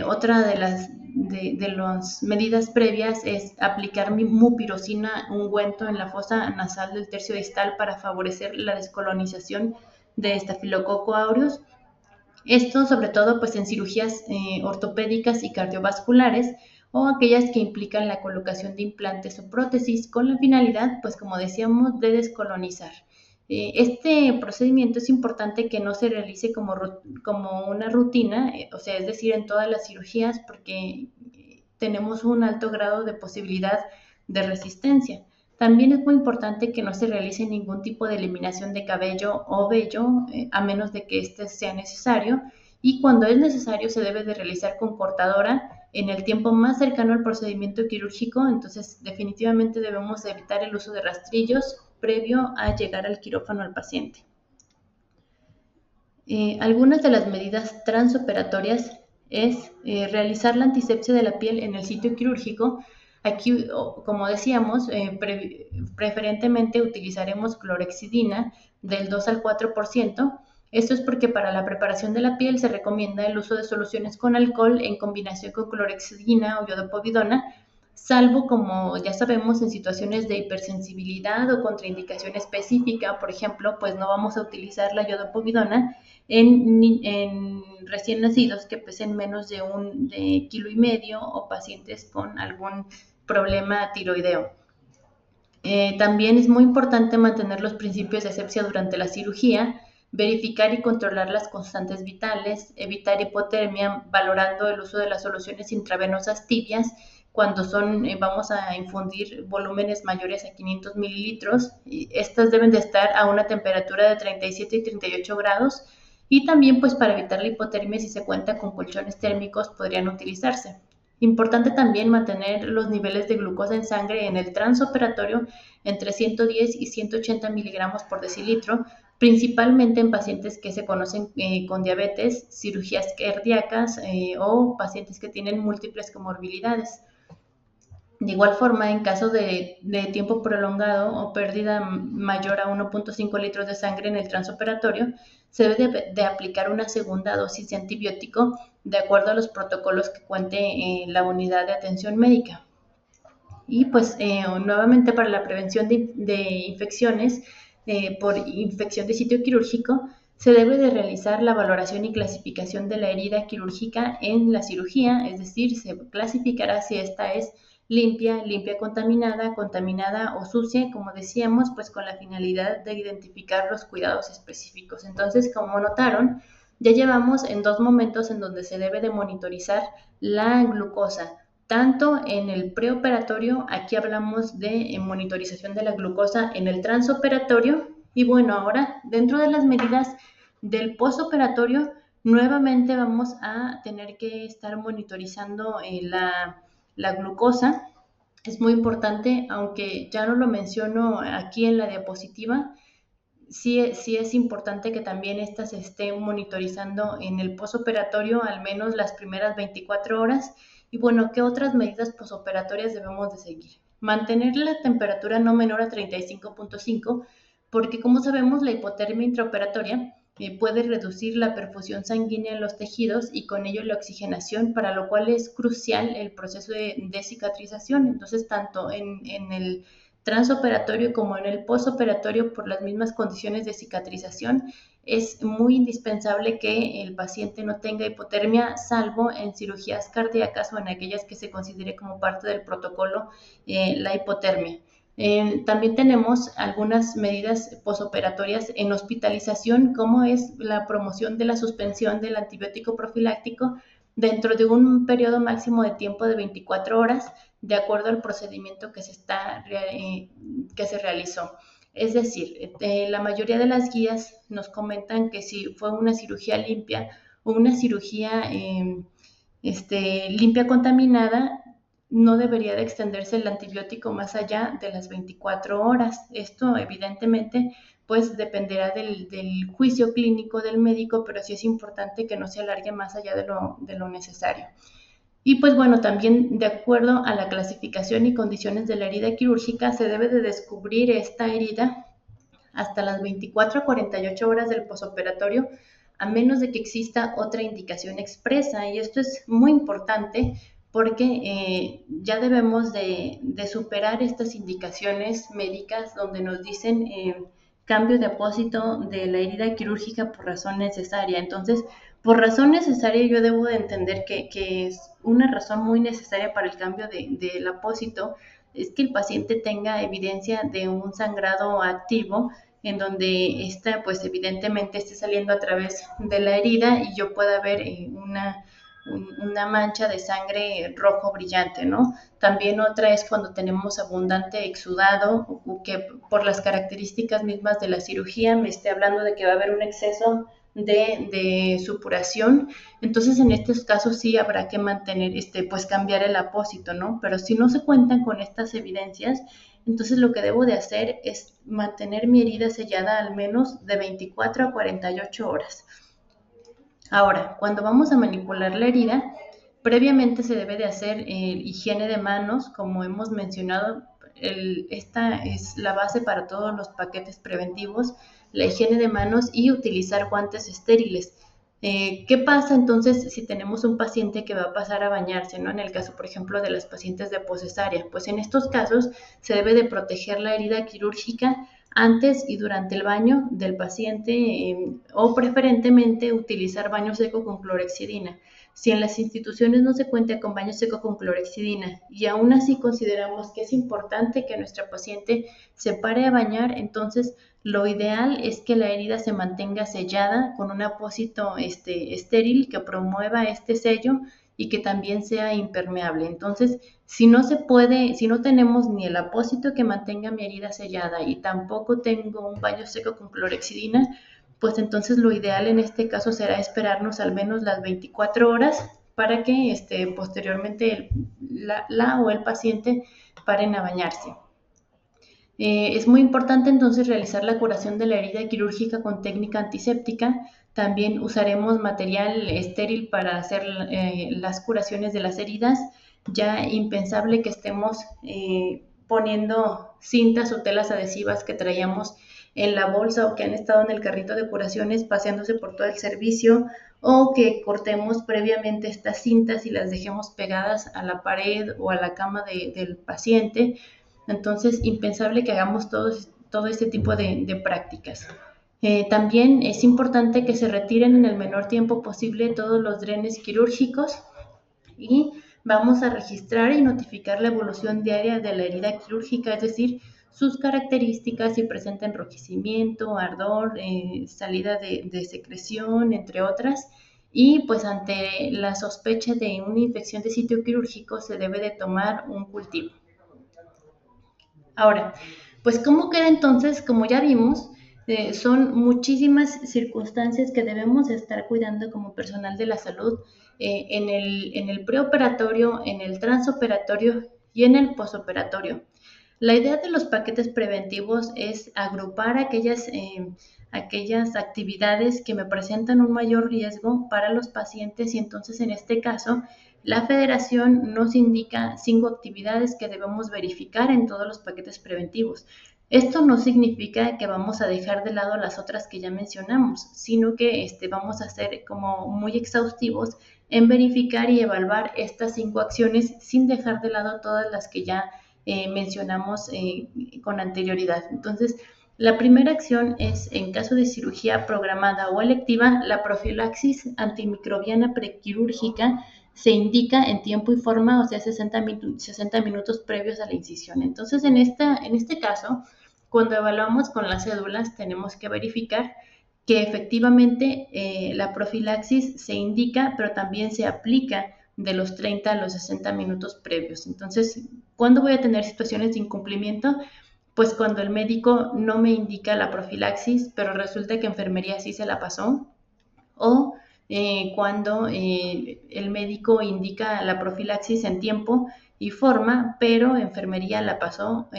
Otra de las medidas previas es aplicar mupirocina ungüento en la fosa nasal del tercio distal para favorecer la descolonización de Staphylococcus aureus. Esto sobre todo pues en cirugías ortopédicas y cardiovasculares, o aquellas que implican la colocación de implantes o prótesis con la finalidad, pues como decíamos, de descolonizar. Este procedimiento es importante que no se realice como una rutina, o sea, es decir, en todas las cirugías, porque tenemos un alto grado de posibilidad de resistencia. También es muy importante que no se realice ningún tipo de eliminación de cabello o vello, a menos de que este sea necesario, y cuando es necesario se debe de realizar con cortadora en el tiempo más cercano al procedimiento quirúrgico. Entonces definitivamente debemos evitar el uso de rastrillos previo a llegar al quirófano al paciente. Algunas de las medidas transoperatorias es realizar la antisepsia de la piel en el sitio quirúrgico. Aquí, como decíamos, preferentemente utilizaremos clorexidina del 2 al 4%. Esto es porque para la preparación de la piel se recomienda el uso de soluciones con alcohol en combinación con clorexidina o iodopovidona, salvo, como ya sabemos, en situaciones de hipersensibilidad o contraindicación específica. Por ejemplo, pues no vamos a utilizar la iodopovidona en recién nacidos que pesen menos de 1,5 kilos o pacientes con algún problema tiroideo. También es muy importante mantener los principios de asepsia durante la cirugía, verificar y controlar las constantes vitales, evitar hipotermia, valorando el uso de las soluciones intravenosas tibias cuando vamos a infundir volúmenes mayores a 500 mililitros. Estas deben de estar a una temperatura de 37 y 38 grados, y también pues para evitar la hipotermia, si se cuenta con colchones térmicos, podrían utilizarse. Importante también mantener los niveles de glucosa en sangre en el transoperatorio entre 110 y 180 miligramos por decilitro, principalmente en pacientes que se conocen con diabetes, cirugías cardíacas o pacientes que tienen múltiples comorbilidades. De igual forma, en caso de tiempo prolongado o pérdida mayor a 1.5 litros de sangre en el transoperatorio, se debe de aplicar una segunda dosis de antibiótico de acuerdo a los protocolos que cuente la unidad de atención médica. Y pues nuevamente para la prevención de infecciones por infección de sitio quirúrgico, se debe de realizar la valoración y clasificación de la herida quirúrgica en la cirugía, es decir, se clasificará si esta es limpia, limpia contaminada, contaminada o sucia, como decíamos, pues con la finalidad de identificar los cuidados específicos. Entonces, como notaron, ya llevamos en dos momentos en donde se debe de monitorizar la glucosa, tanto en el preoperatorio, aquí hablamos de monitorización de la glucosa en el transoperatorio, y bueno, ahora dentro de las medidas del postoperatorio, nuevamente vamos a tener que estar monitorizando la glucosa. Es muy importante, aunque ya no lo menciono aquí en la diapositiva, sí es importante que también esta se esté monitorizando en el posoperatorio al menos las primeras 24 horas. Y bueno, ¿qué otras medidas posoperatorias debemos de seguir? Mantener la temperatura no menor a 35.5, porque como sabemos la hipotermia intraoperatoria puede reducir la perfusión sanguínea en los tejidos y con ello la oxigenación, para lo cual es crucial el proceso de cicatrización. Entonces, tanto en el transoperatorio como en el postoperatorio, por las mismas condiciones de cicatrización, es muy indispensable que el paciente no tenga hipotermia, salvo en cirugías cardíacas o en aquellas que se considere como parte del protocolo la hipotermia. También tenemos algunas medidas posoperatorias en hospitalización, como es la promoción de la suspensión del antibiótico profiláctico dentro de un periodo máximo de tiempo de 24 horas, de acuerdo al procedimiento que se realizó. Es decir, la mayoría de las guías nos comentan que si fue una cirugía limpia o una cirugía limpia contaminada, no debería de extenderse el antibiótico más allá de las 24 horas. Esto evidentemente pues dependerá del juicio clínico del médico, pero sí es importante que no se alargue más allá de lo necesario. Y pues bueno, también de acuerdo a la clasificación y condiciones de la herida quirúrgica, se debe de descubrir esta herida hasta las 24 a 48 horas del posoperatorio, a menos de que exista otra indicación expresa. Y esto es muy importante porque ya debemos de superar estas indicaciones médicas donde nos dicen cambio de apósito de la herida quirúrgica por razón necesaria. Entonces, por razón necesaria yo debo de entender que es una razón muy necesaria para el cambio del apósito, es que el paciente tenga evidencia de un sangrado activo en donde esta pues evidentemente esté saliendo a través de la herida y yo pueda ver una mancha de sangre rojo brillante, ¿no? También otra es cuando tenemos abundante exudado o que por las características mismas de la cirugía me esté hablando de que va a haber un exceso de supuración. Entonces en estos casos sí habrá que mantener, pues cambiar el apósito, ¿no? Pero si no se cuentan con estas evidencias, entonces lo que debo de hacer es mantener mi herida sellada al menos de 24 a 48 horas. Ahora, cuando vamos a manipular la herida, previamente se debe de hacer higiene de manos, como hemos mencionado. Esta es la base para todos los paquetes preventivos, la higiene de manos y utilizar guantes estériles. ¿Qué pasa entonces si tenemos un paciente que va a pasar a bañarse, ¿no? En el caso, por ejemplo, de las pacientes de poscesárea, pues en estos casos se debe de proteger la herida quirúrgica antes y durante el baño del paciente o preferentemente utilizar baño seco con clorhexidina. Si en las instituciones no se cuenta con baño seco con clorhexidina y aún así consideramos que es importante que nuestra paciente se pare a bañar, entonces lo ideal es que la herida se mantenga sellada con un apósito estéril que promueva este sello y que también sea impermeable. Entonces, si no se puede, si no tenemos ni el apósito que mantenga mi herida sellada y tampoco tengo un baño seco con clorhexidina, pues entonces lo ideal en este caso será esperarnos al menos las 24 horas para que posteriormente la o el paciente paren a bañarse. Es muy importante entonces realizar la curación de la herida quirúrgica con técnica antiséptica, También usaremos material estéril para hacer las curaciones de las heridas. Ya impensable que estemos poniendo cintas o telas adhesivas que traíamos en la bolsa o que han estado en el carrito de curaciones paseándose por todo el servicio, o que cortemos previamente estas cintas y las dejemos pegadas a la pared o a la cama del paciente. Entonces, impensable que hagamos todo este tipo de prácticas. También es importante que se retiren en el menor tiempo posible todos los drenes quirúrgicos, y vamos a registrar y notificar la evolución diaria de la herida quirúrgica, es decir, sus características, si presenta enrojecimiento, ardor, salida de secreción, entre otras. Y pues ante la sospecha de una infección de sitio quirúrgico se debe de tomar un cultivo. Ahora, pues ¿cómo queda entonces? Como ya vimos, son muchísimas circunstancias que debemos estar cuidando como personal de la salud en el preoperatorio, en el transoperatorio y en el posoperatorio. La idea de los paquetes preventivos es agrupar aquellas actividades que me presentan un mayor riesgo para los pacientes, y entonces en este caso la Federación nos indica 5 actividades que debemos verificar en todos los paquetes preventivos. Esto no significa que vamos a dejar de lado las otras que ya mencionamos, sino que vamos a ser como muy exhaustivos en verificar y evaluar estas 5 acciones sin dejar de lado todas las que ya mencionamos con anterioridad. Entonces, la primera acción es, en caso de cirugía programada o electiva, la profilaxis antimicrobiana prequirúrgica se indica en tiempo y forma, o sea, 60 minutos previos a la incisión. Entonces, en este caso, cuando evaluamos con las cédulas, tenemos que verificar que efectivamente la profilaxis se indica, pero también se aplica de los 30 a los 60 minutos previos. Entonces, ¿cuándo voy a tener situaciones de incumplimiento? Pues cuando el médico no me indica la profilaxis, pero resulta que enfermería sí se la pasó, o cuando el médico indica la profilaxis en tiempo y forma, pero enfermería la pasó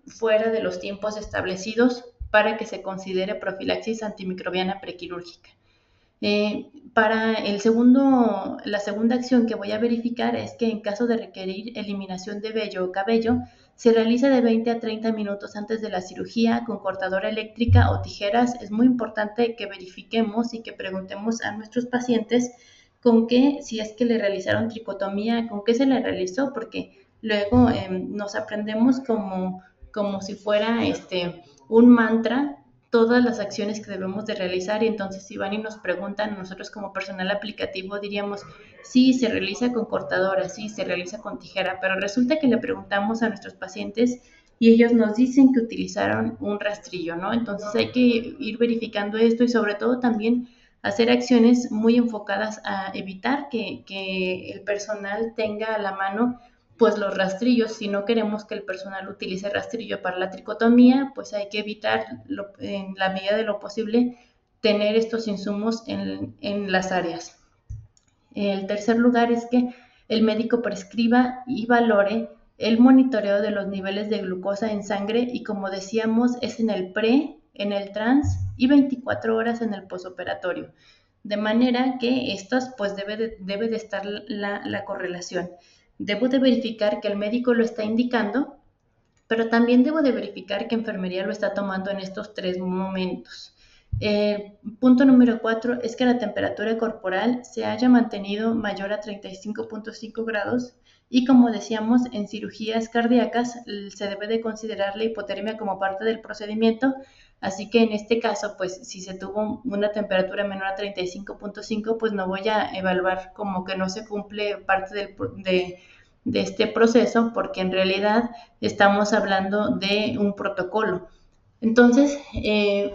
fuera de los tiempos establecidos para que se considere profilaxis antimicrobiana prequirúrgica. Para la segunda acción que voy a verificar es que en caso de requerir eliminación de vello o cabello, se realiza de 20 a 30 minutos antes de la cirugía con cortadora eléctrica o tijeras. Es muy importante que verifiquemos y que preguntemos a nuestros pacientes con qué, si es que le realizaron tricotomía, con qué se le realizó, porque luego nos aprendemos como si fuera un mantra todas las acciones que debemos de realizar, y entonces si van y nos preguntan, nosotros como personal aplicativo diríamos, sí, se realiza con cortadora, sí, se realiza con tijera, pero resulta que le preguntamos a nuestros pacientes y ellos nos dicen que utilizaron un rastrillo, ¿no? Entonces hay que ir verificando esto, y sobre todo también hacer acciones muy enfocadas a evitar que el personal tenga a la mano pues los rastrillos. Si no queremos que el personal utilice rastrillo para la tricotomía, pues hay que evitar en la medida de lo posible tener estos insumos en las áreas. El tercer lugar es que el médico prescriba y valore el monitoreo de los niveles de glucosa en sangre, y como decíamos, es en el pre, en el trans y 24 horas en el posoperatorio. De manera que estas pues debe de estar la correlación. Debo de verificar que el médico lo está indicando, pero también debo de verificar que enfermería lo está tomando en estos 3 momentos. Punto número 4 es que la temperatura corporal se haya mantenido mayor a 35.5 grados, y como decíamos, en cirugías cardíacas se debe de considerar la hipotermia como parte del procedimiento, así que en este caso, pues si se tuvo una temperatura menor a 35.5, pues no voy a evaluar como que no se cumple parte de este proceso, porque en realidad estamos hablando de un protocolo. Entonces,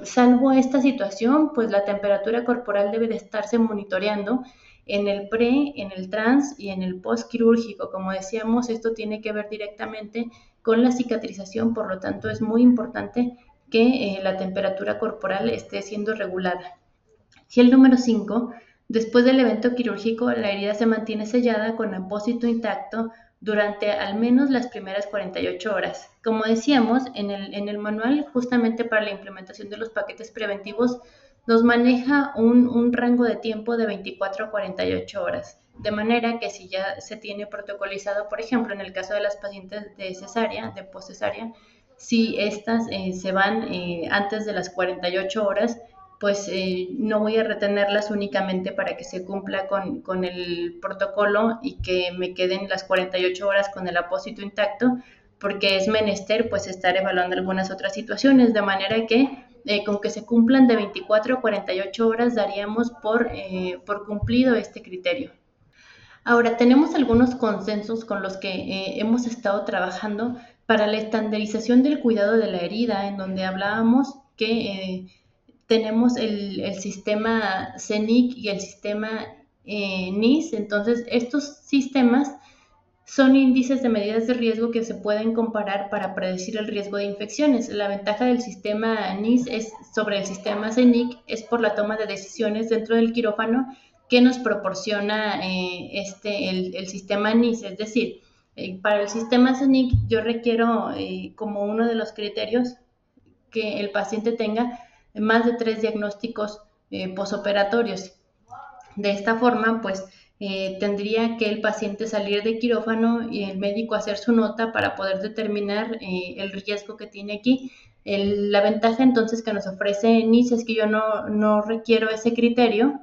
salvo esta situación, pues la temperatura corporal debe de estarse monitoreando en el pre, en el trans y en el post quirúrgico. Como decíamos, esto tiene que ver directamente con la cicatrización, por lo tanto es muy importante que la temperatura corporal esté siendo regulada. Y el número 5, después del evento quirúrgico, la herida se mantiene sellada con apósito intacto durante al menos las primeras 48 horas. Como decíamos, en el manual, justamente para la implementación de los paquetes preventivos, nos maneja un rango de tiempo de 24 a 48 horas. De manera que si ya se tiene protocolizado, por ejemplo, en el caso de las pacientes de cesárea, de postcesárea, si estas se van antes de las 48 horas, pues no voy a retenerlas únicamente para que se cumpla con el protocolo y que me queden las 48 horas con el apósito intacto, porque es menester pues estar evaluando algunas otras situaciones, de manera que con que se cumplan de 24 a 48 horas daríamos por cumplido este criterio. Ahora, tenemos algunos consensos con los que hemos estado trabajando para la estandarización del cuidado de la herida, en donde hablábamos que tenemos el sistema CENIC y el sistema NIS. Entonces, estos sistemas son índices de medidas de riesgo que se pueden comparar para predecir el riesgo de infecciones. La ventaja del sistema NIS sobre el sistema CENIC es por la toma de decisiones dentro del quirófano que nos proporciona el sistema NIS. Es decir, para el sistema CENIC yo requiero como uno de los criterios que el paciente tenga más de 3 diagnósticos posoperatorios. De esta forma, pues tendría que el paciente salir de quirófano y el médico hacer su nota para poder determinar el riesgo que tiene aquí. La ventaja entonces que nos ofrece NICE es que yo no requiero ese criterio,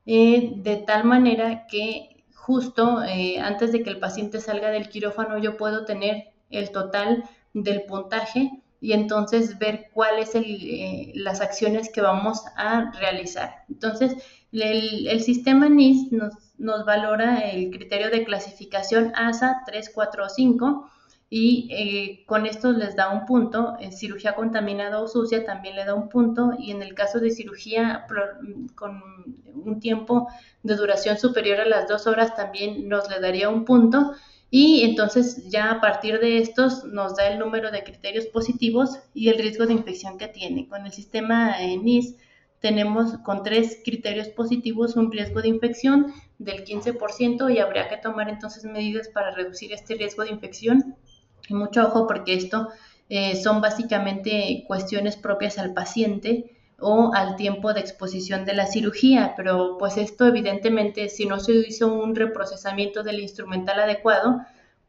de tal manera que justo antes de que el paciente salga del quirófano yo puedo tener el total del puntaje y entonces ver cuáles las acciones que vamos a realizar. Entonces, el sistema NIS nos valora el criterio de clasificación ASA 3, 4 o 5 y con esto les da un punto. En cirugía contaminada o sucia también le da un punto, y en el caso de cirugía con un tiempo de duración superior a las 2 horas también nos le daría un punto. Y entonces ya a partir de estos nos da el número de criterios positivos y el riesgo de infección que tiene. Con el sistema NIS tenemos con 3 criterios positivos un riesgo de infección del 15% y habría que tomar entonces medidas para reducir este riesgo de infección. Y mucho ojo porque esto son básicamente cuestiones propias al paciente o al tiempo de exposición de la cirugía, pero pues esto evidentemente si no se hizo un reprocesamiento del instrumental adecuado,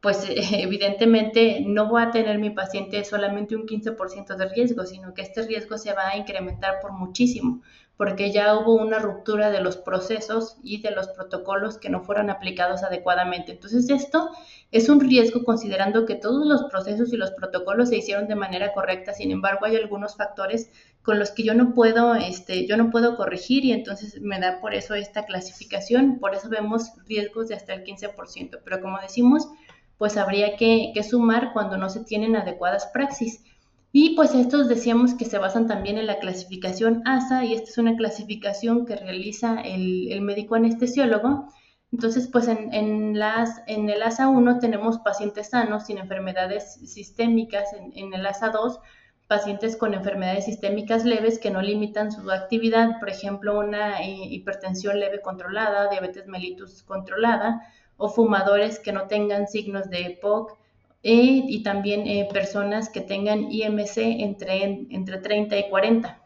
pues evidentemente no va a tener mi paciente solamente un 15% de riesgo, sino que este riesgo se va a incrementar por muchísimo, porque ya hubo una ruptura de los procesos y de los protocolos que no fueron aplicados adecuadamente. Entonces esto es un riesgo considerando que todos los procesos y los protocolos se hicieron de manera correcta. Sin embargo, hay algunos factores con los que yo no puedo corregir, y entonces me da por eso esta clasificación. Por eso vemos riesgos de hasta el 15%. Pero como decimos, pues habría que sumar cuando no se tienen adecuadas praxis. Y pues estos decíamos que se basan también en la clasificación ASA, y esta es una clasificación que realiza el médico anestesiólogo. Entonces, pues en el ASA 1 tenemos pacientes sanos sin enfermedades sistémicas, en el ASA 2 pacientes con enfermedades sistémicas leves que no limitan su actividad, por ejemplo, una hipertensión leve controlada, diabetes mellitus controlada, o fumadores que no tengan signos de EPOC, y también personas que tengan IMC entre 30 y 40.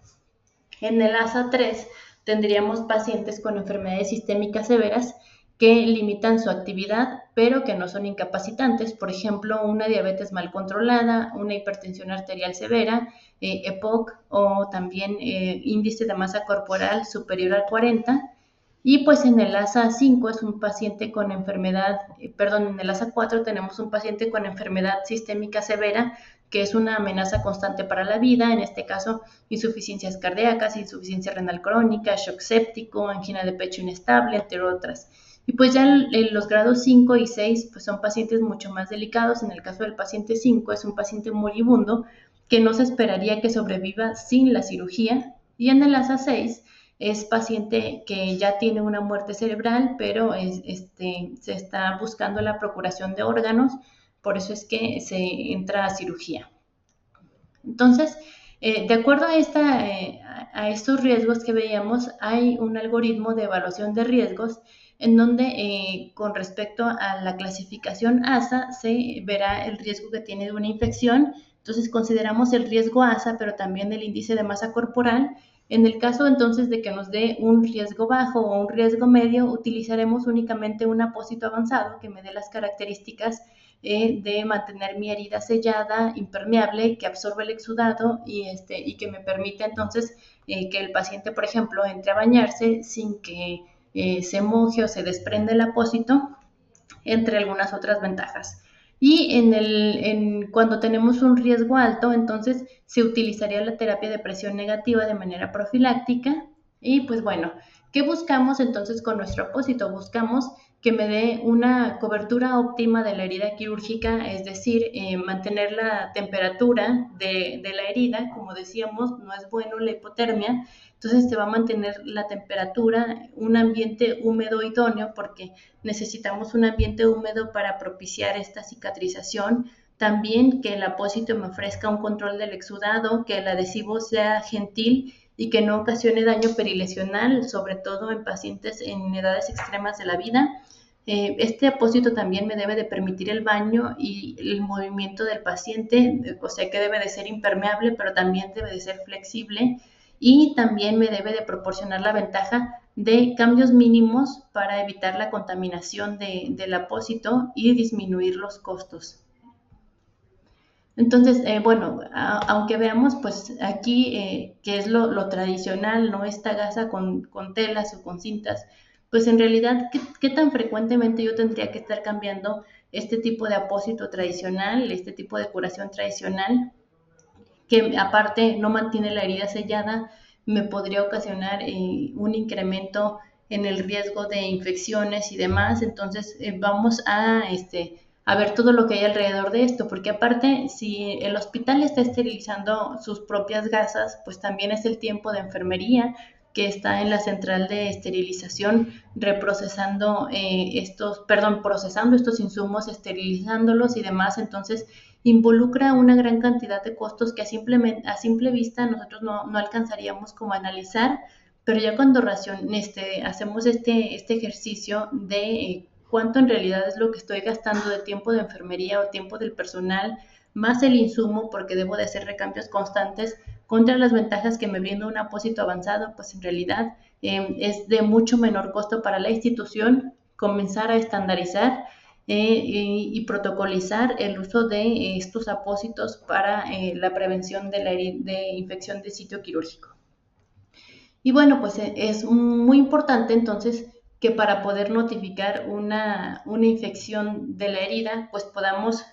En el ASA 3 tendríamos pacientes con enfermedades sistémicas severas que limitan su actividad, pero que no son incapacitantes, por ejemplo, una diabetes mal controlada, una hipertensión arterial severa, EPOC, o también índice de masa corporal superior al 40. Y pues en el ASA 5 es un paciente con enfermedad, en el ASA 4 tenemos un paciente con enfermedad sistémica severa, que es una amenaza constante para la vida, en este caso insuficiencias cardíacas, insuficiencia renal crónica, shock séptico, angina de pecho inestable, entre otras. Y pues ya en los grados 5 y 6 pues son pacientes mucho más delicados. En el caso del paciente 5 es un paciente moribundo que no se esperaría que sobreviva sin la cirugía, y en el ASA 6 es paciente que ya tiene una muerte cerebral, pero se está buscando la procuración de órganos, por eso es que se entra a cirugía. Entonces, de acuerdo a estos riesgos que veíamos, hay un algoritmo de evaluación de riesgos en donde con respecto a la clasificación ASA se verá el riesgo que tiene de una infección. Entonces consideramos el riesgo ASA, pero también el índice de masa corporal, En el caso entonces de que nos dé un riesgo bajo o un riesgo medio, utilizaremos únicamente un apósito avanzado que me dé las características de mantener mi herida sellada, impermeable, que absorbe el exudado y que me permite entonces que el paciente, por ejemplo, entre a bañarse sin que se moje o se desprenda el apósito, entre algunas otras ventajas. Y cuando tenemos un riesgo alto, entonces se utilizaría la terapia de presión negativa de manera profiláctica. Y pues bueno, ¿qué buscamos entonces con nuestro apósito? Buscamos que me dé una cobertura óptima de la herida quirúrgica, es decir, mantener la temperatura de la herida. Como decíamos, no es bueno la hipotermia, entonces se va a mantener la temperatura, un ambiente húmedo idóneo, porque necesitamos un ambiente húmedo para propiciar esta cicatrización. También que el apósito me ofrezca un control del exudado, que el adhesivo sea gentil y que no ocasione daño perilesional, sobre todo en pacientes en edades extremas de la vida. Este apósito también me debe de permitir el baño y el movimiento del paciente, o sea que debe de ser impermeable, pero también debe de ser flexible, y también me debe de proporcionar la ventaja de cambios mínimos para evitar la contaminación del apósito y disminuir los costos. Entonces, bueno, aunque veamos, pues aquí, que es lo tradicional, ¿no? Esta gasa con telas o con cintas, pues en realidad, ¿qué tan frecuentemente yo tendría que estar cambiando este tipo de apósito tradicional, este tipo de curación tradicional, que aparte no mantiene la herida sellada, me podría ocasionar un incremento en el riesgo de infecciones y demás? Entonces, vamos a ver todo lo que hay alrededor de esto, porque aparte, si el hospital está esterilizando sus propias gasas, pues también es el tiempo de enfermería que está en la central de esterilización reprocesando procesando estos insumos, esterilizándolos y demás. Entonces, involucra una gran cantidad de costos que a simple vista nosotros no alcanzaríamos como a analizar, pero ya cuando hacemos este ejercicio de cuánto en realidad es lo que estoy gastando de tiempo de enfermería o tiempo del personal, más el insumo, porque debo de hacer recambios constantes, contra las ventajas que me brinda un apósito avanzado, pues en realidad es de mucho menor costo para la institución comenzar a estandarizar y protocolizar el uso de estos apósitos para la prevención de infección de sitio quirúrgico. Y bueno, pues es muy importante entonces que para poder notificar una infección de la herida, pues podamos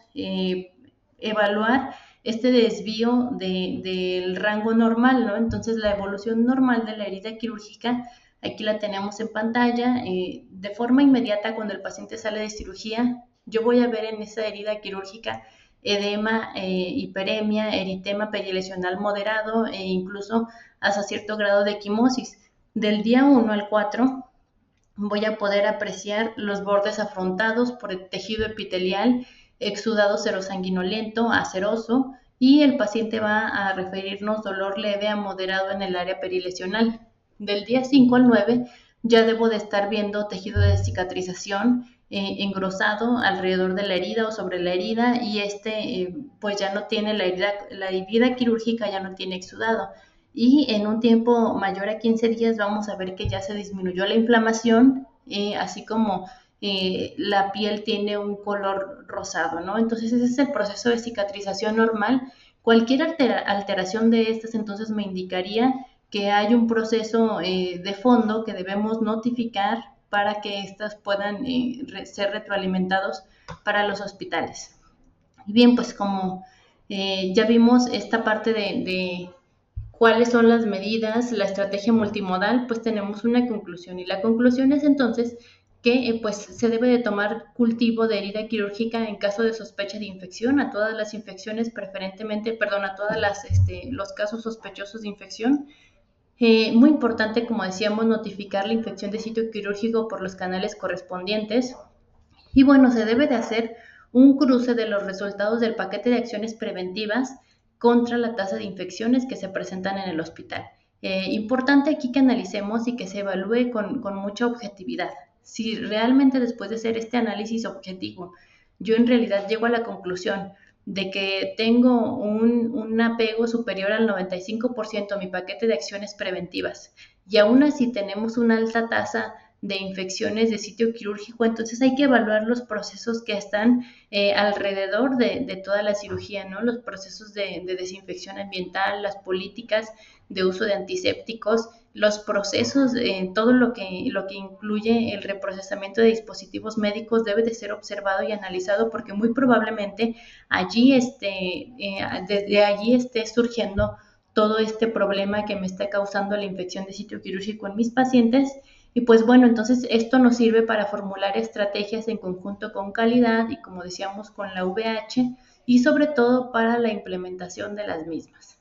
evaluar este desvío del rango normal, ¿no? Entonces, la evolución normal de la herida quirúrgica, aquí la tenemos en pantalla. De forma inmediata, cuando el paciente sale de cirugía, yo voy a ver en esa herida quirúrgica edema, hiperemia, eritema perilesional moderado e incluso hasta cierto grado de equimosis. Del día 1 al 4 voy a poder apreciar los bordes afrontados por el tejido epitelial, exudado serosanguinolento, aceroso, y el paciente va a referirnos dolor leve a moderado en el área perilesional. Del día 5 al 9 ya debo de estar viendo tejido de cicatrización engrosado alrededor de la herida o sobre la herida, y pues ya no tiene la herida quirúrgica, ya no tiene exudado. Y en un tiempo mayor a 15 días vamos a ver que ya se disminuyó la inflamación, así como la piel tiene un color rosado, ¿no? Entonces ese es el proceso de cicatrización normal. Cualquier alteración de estas entonces me indicaría que hay un proceso de fondo que debemos notificar para que éstas puedan ser retroalimentados para los hospitales. Y bien, pues como ya vimos esta parte de cuáles son las medidas, la estrategia multimodal, pues tenemos una conclusión, y la conclusión es entonces que pues se debe de tomar cultivo de herida quirúrgica en caso de sospecha de infección, a todas las infecciones preferentemente, a todos los casos sospechosos de infección. Muy importante, como decíamos, notificar la infección de sitio quirúrgico por los canales correspondientes. Y bueno, se debe de hacer un cruce de los resultados del paquete de acciones preventivas contra la tasa de infecciones que se presentan en el hospital. Importante aquí que analicemos y que se evalúe con mucha objetividad. Si realmente después de hacer este análisis objetivo, yo en realidad llego a la conclusión de que tengo un apego superior al 95% a mi paquete de acciones preventivas y aún así tenemos una alta tasa de infecciones de sitio quirúrgico, entonces hay que evaluar los procesos que están alrededor de toda la cirugía, ¿no? Los procesos de desinfección ambiental, las políticas de uso de antisépticos, los procesos, todo lo que incluye el reprocesamiento de dispositivos médicos debe de ser observado y analizado porque muy probablemente desde allí esté surgiendo todo este problema que me está causando la infección de sitio quirúrgico en mis pacientes. Y pues bueno, entonces esto nos sirve para formular estrategias en conjunto con calidad y como decíamos con la VH y sobre todo para la implementación de las mismas.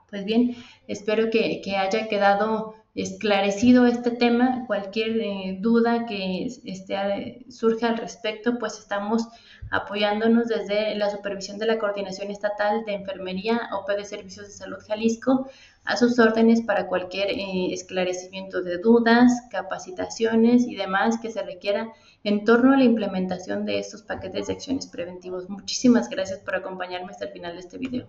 Pues bien, espero que haya quedado esclarecido este tema. Cualquier duda que surja al respecto, pues estamos apoyándonos desde la supervisión de la Coordinación Estatal de Enfermería OP de Servicios de Salud Jalisco a sus órdenes para cualquier esclarecimiento de dudas, capacitaciones y demás que se requiera en torno a la implementación de estos paquetes de acciones preventivos. Muchísimas gracias por acompañarme hasta el final de este video.